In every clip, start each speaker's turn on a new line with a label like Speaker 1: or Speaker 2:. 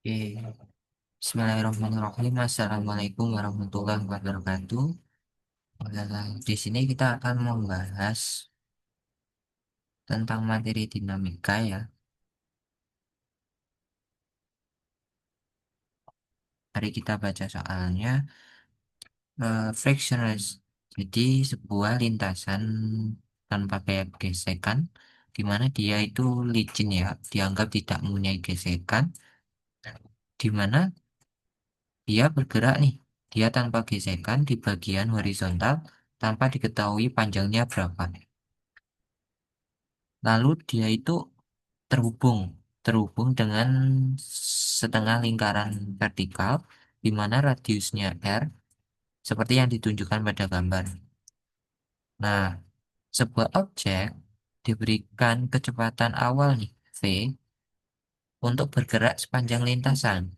Speaker 1: Oke, Bismillahirrahmanirrahim. Assalamualaikum warahmatullahi wabarakatuh. Di sini kita akan membahas tentang materi dinamika ya. Mari kita baca soalnya. Frictionless. Jadi sebuah lintasan tanpa kayak gesekan, di mana dia itu licin ya, dianggap tidak mempunyai gesekan, di mana dia bergerak nih. Dia tanpa gesekan di bagian horizontal tanpa diketahui panjangnya berapa. Lalu dia itu terhubung terhubung dengan setengah lingkaran vertikal di mana radiusnya R seperti yang ditunjukkan pada gambar. Nah, sebuah objek diberikan kecepatan awal nih V untuk bergerak sepanjang lintasan.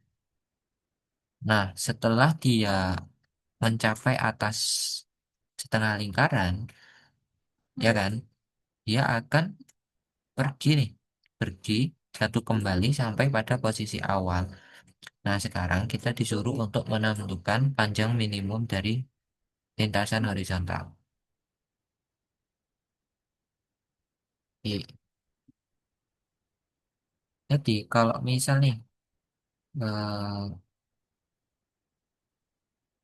Speaker 1: Nah, setelah dia mencapai atas setengah lingkaran, ya kan, dia akan pergi nih, pergi satu kembali sampai pada posisi awal. Nah, sekarang kita disuruh untuk menentukan panjang minimum dari lintasan horizontal. Jadi, kalau misal nih, eh,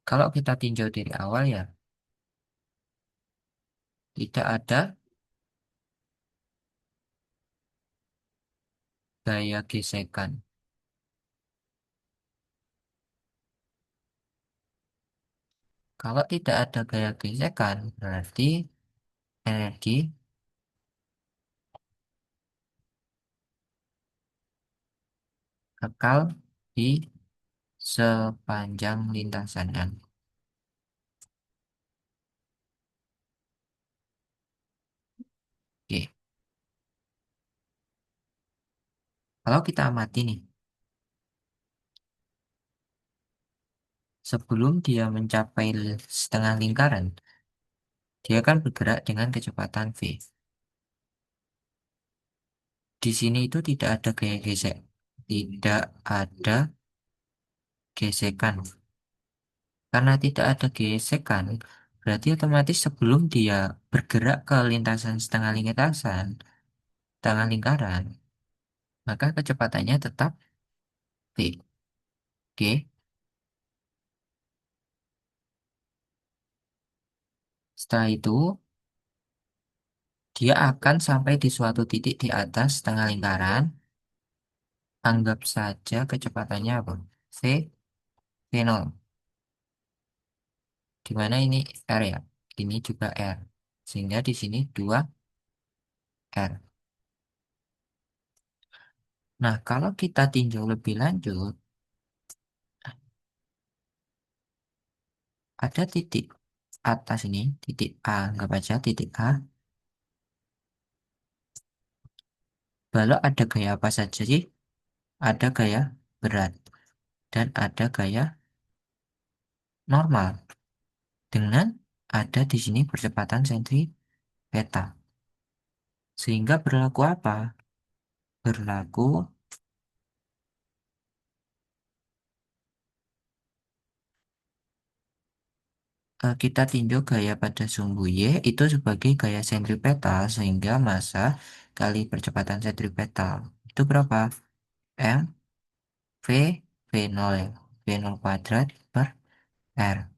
Speaker 1: kalau kita tinjau dari awal ya, tidak ada gaya gesekan. Kalau tidak ada gaya gesekan, berarti energi kekal di sepanjang lintasan kan. Oke, kalau kita amati nih, sebelum dia mencapai setengah lingkaran, dia akan bergerak dengan kecepatan V. Di sini itu tidak ada gaya gesek, tidak ada gesekan. Karena tidak ada gesekan, berarti otomatis sebelum dia bergerak ke lintasan setengah lingkaran, maka kecepatannya tetap V. Oke, setelah itu dia akan sampai di suatu titik di atas setengah lingkaran. Anggap saja kecepatannya apa? V, V0. Di mana ini R ya? Ini juga R. Sehingga di sini 2R. Nah, kalau kita tinjau lebih lanjut, ada titik atas ini, titik A, anggap aja titik A. Lalu ada gaya apa saja sih? Ada gaya berat dan ada gaya normal. Dengan ada di sini percepatan sentripetal. Sehingga berlaku apa? Berlaku kita tinjau gaya pada sumbu Y itu sebagai gaya sentripetal sehingga massa kali percepatan sentripetal itu berapa? M V V0 ya. V0 kuadrat per R.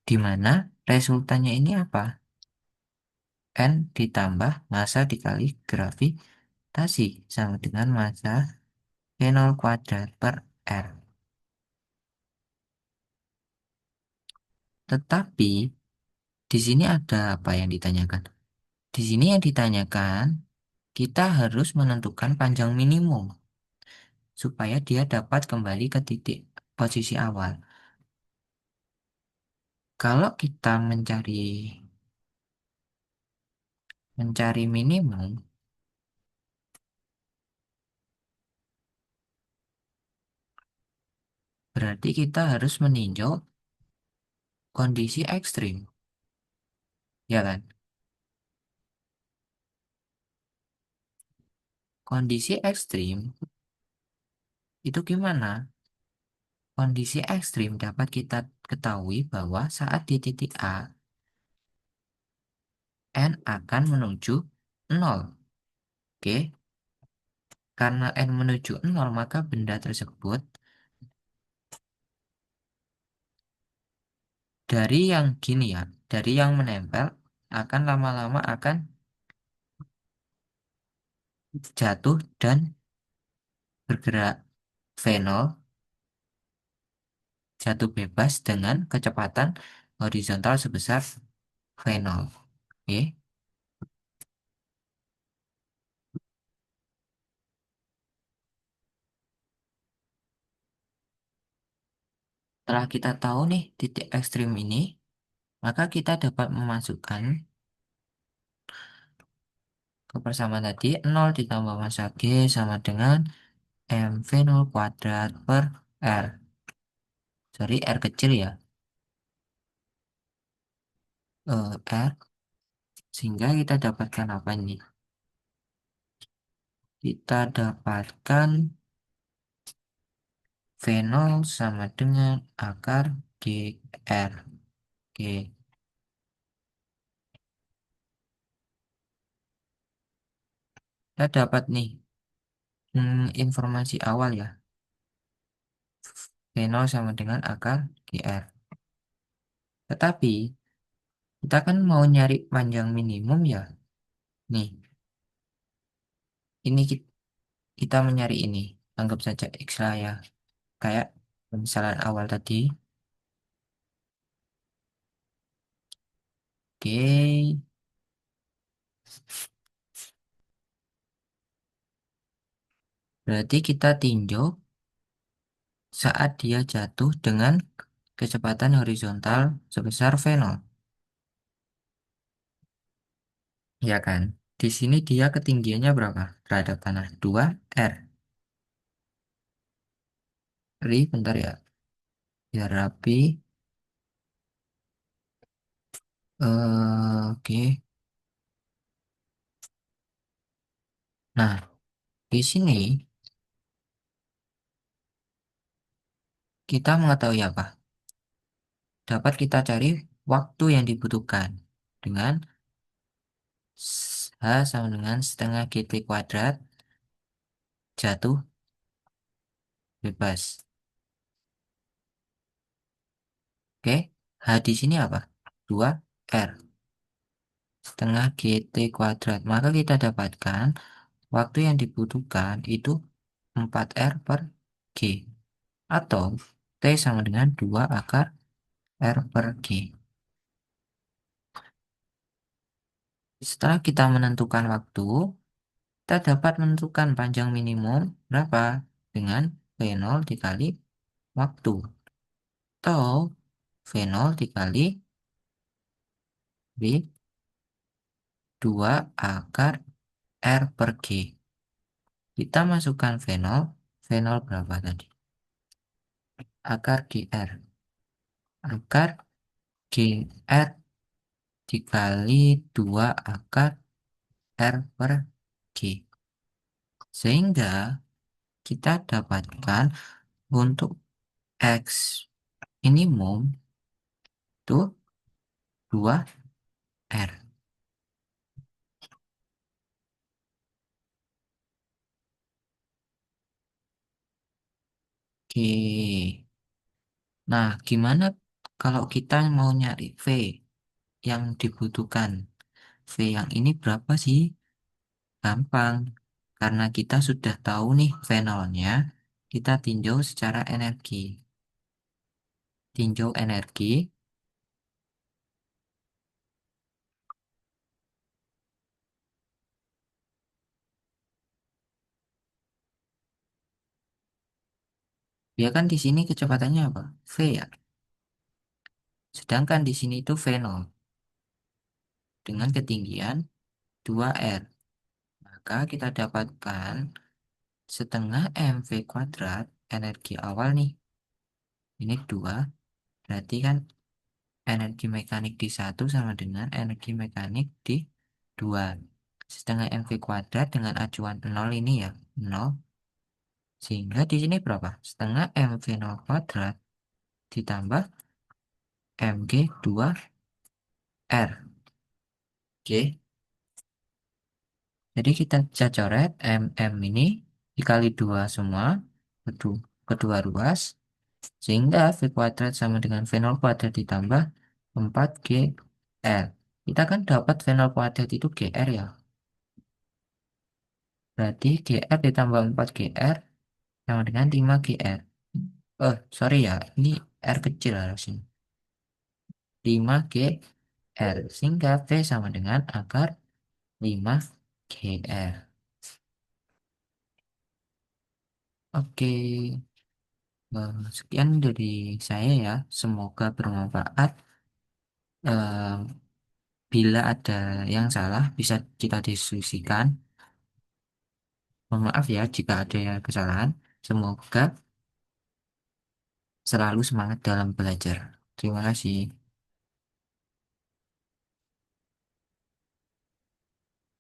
Speaker 1: Di mana resultannya ini apa? N ditambah massa dikali gravitasi sama dengan massa V0 kuadrat per R. Tetapi di sini ada apa yang ditanyakan? Di sini yang ditanyakan kita harus menentukan panjang minimum supaya dia dapat kembali ke titik posisi awal. Kalau kita mencari minimum, berarti kita harus meninjau kondisi ekstrim, ya kan? Kondisi ekstrim itu gimana? Kondisi ekstrim dapat kita ketahui bahwa saat di titik A, N akan menuju 0. Oke, karena N menuju 0, maka benda tersebut dari yang gini ya, dari yang menempel akan lama-lama akan jatuh dan bergerak. V0 jatuh bebas dengan kecepatan horizontal sebesar V0. Oke, setelah kita tahu nih titik ekstrim ini, maka kita dapat memasukkan kebersamaan tadi 0 ditambah massa G sama dengan mv0 kuadrat per R. Sorry, R kecil ya. R. Sehingga kita dapatkan apa ini? Kita dapatkan V0 sama dengan akar GR. Oke, kita dapat nih informasi awal ya. V0 sama dengan akar GR. Tetapi, kita kan mau nyari panjang minimum ya. Nih, ini kita mencari ini. Anggap saja X lah ya. Kayak misalan awal tadi. Oke, berarti kita tinjau saat dia jatuh dengan kecepatan horizontal sebesar V0. Ya kan? Di sini dia ketinggiannya berapa terhadap tanah? 2 R. Bentar ya. Biar rapi. Oke. Nah, di sini kita mengetahui apa? Dapat kita cari waktu yang dibutuhkan dengan H sama dengan setengah GT kuadrat jatuh bebas. Oke, H di sini apa? 2 R setengah GT kuadrat. Maka kita dapatkan waktu yang dibutuhkan itu 4R per G. Atau T sama dengan 2 akar R per G. Setelah kita menentukan waktu, kita dapat menentukan panjang minimum berapa dengan V0 dikali waktu. Atau V0 dikali V2 akar R per G. Kita masukkan V0. V0 berapa tadi? Akar GR. Akar GR dikali 2 akar R per G. Sehingga kita dapatkan untuk X minimum itu 2 R. Oke. Nah, gimana kalau kita mau nyari V yang dibutuhkan? V yang ini berapa sih? Gampang. Karena kita sudah tahu nih V0-nya, kita tinjau secara energi. Tinjau energi, ya kan di sini kecepatannya apa? V ya. Sedangkan di sini itu V0 dengan ketinggian 2R. Maka kita dapatkan setengah mv kuadrat energi awal nih. Ini 2, berarti kan energi mekanik di satu sama dengan energi mekanik di 2. Setengah mv kuadrat dengan acuan 0 ini ya. 0 Sehingga di sini berapa? Setengah MV nol kuadrat ditambah MG 2R. Oke. Jadi kita bisa coret MM ini dikali 2 semua, kedua, kedua ruas, sehingga V kuadrat sama dengan V nol kuadrat ditambah 4GR. Kita kan dapat V nol kuadrat itu GR ya. Berarti GR ditambah 4GR sama dengan 5GR. Oh, sorry ya, ini R kecil harusnya. 5GR. Sehingga V sama dengan akar 5GR. Oke. Sekian dari saya ya. Semoga bermanfaat. Eh, Bila ada yang salah, bisa kita diskusikan. Mohon maaf ya jika ada yang kesalahan. Semoga selalu semangat dalam belajar. Terima kasih.